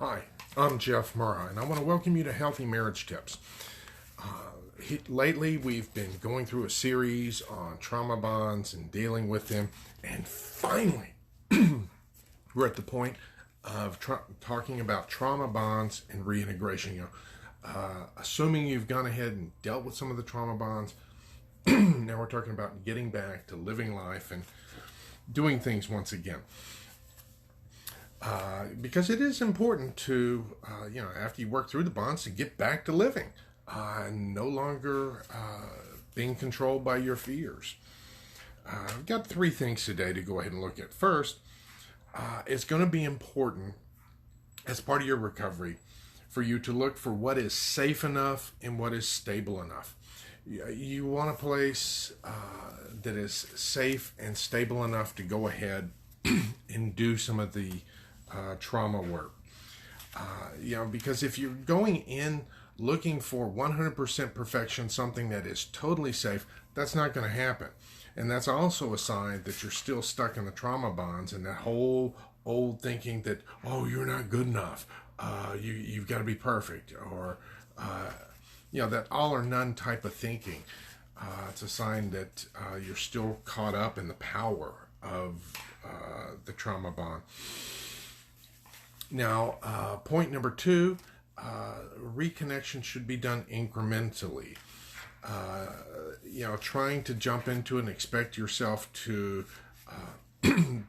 Hi, I'm Jeff Murrah, and I want to welcome you to Healthy Marriage Tips. Lately, we've been going through a series on trauma bonds and dealing with them, and finally, we're at the point of talking about trauma bonds and reintegration. Assuming you've gone ahead and dealt with some of the trauma bonds, now we're talking about getting back to living life and doing things once again. Because it is important to, after you work through the bonds, to get back to living, no longer being controlled by your fears. I've got three things today to go ahead and look at. First, it's going to be important as part of your recovery for you to look for what is safe enough and what is stable enough. You want a place that is safe and stable enough to go ahead and do some of the trauma work. Because if you're going in looking for 100% perfection, something that is totally safe, that's not going to happen. And that's also a sign that you're still stuck in the trauma bonds and that whole old thinking that, oh, you're not good enough. You've got to be perfect, or that all or none type of thinking. It's a sign that you're still caught up in the power of the trauma bond. Now, point number two, reconnection should be done incrementally. Trying to jump into and expect yourself to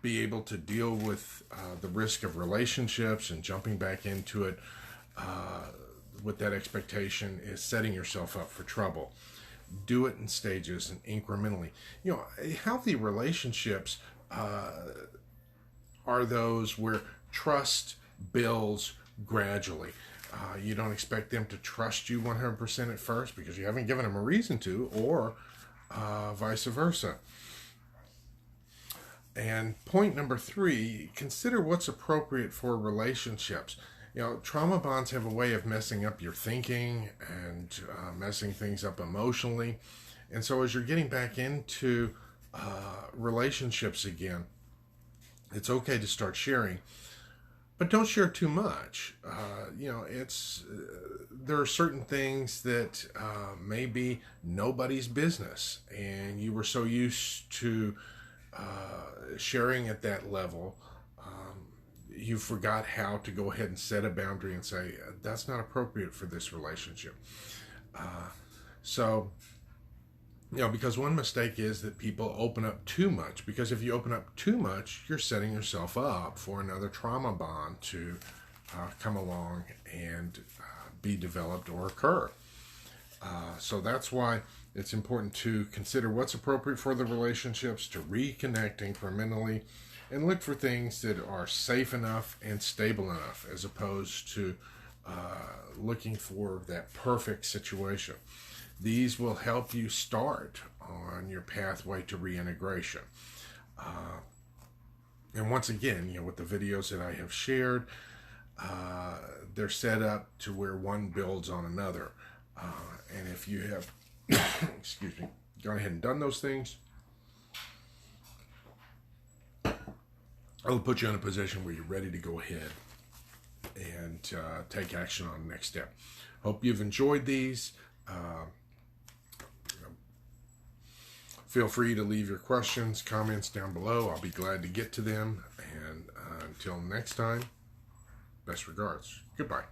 be able to deal with the risk of relationships and jumping back into it with that expectation is setting yourself up for trouble. Do it in stages and incrementally. Healthy relationships are those where trust builds gradually. You don't expect them to trust you 100% at first because you haven't given them a reason to, or vice versa. And point number three, consider what's appropriate for relationships. Trauma bonds have a way of messing up your thinking and messing things up emotionally. And so as you're getting back into relationships again, it's okay to start sharing, but don't share too much. There are certain things that may be nobody's business, and you were so used to sharing at that level, you forgot how to go ahead and set a boundary and say, that's not appropriate for this relationship. Because one mistake is that people open up too much, because if you open up too much, you're setting yourself up for another trauma bond to come along and be developed or occur. So that's why it's important to consider what's appropriate for the relationships, to reconnect incrementally, and look for things that are safe enough and stable enough, as opposed to looking for that perfect situation. These will help you start on your pathway to reintegration. And once again, with the videos that I have shared, they're set up to where one builds on another. And if you have, gone ahead and done those things, it'll put you in a position where you're ready to go ahead and take action on the next step. Hope you've enjoyed these. Feel free to leave your questions, comments down below. I'll be glad to get to them. And until next time, best regards. Goodbye.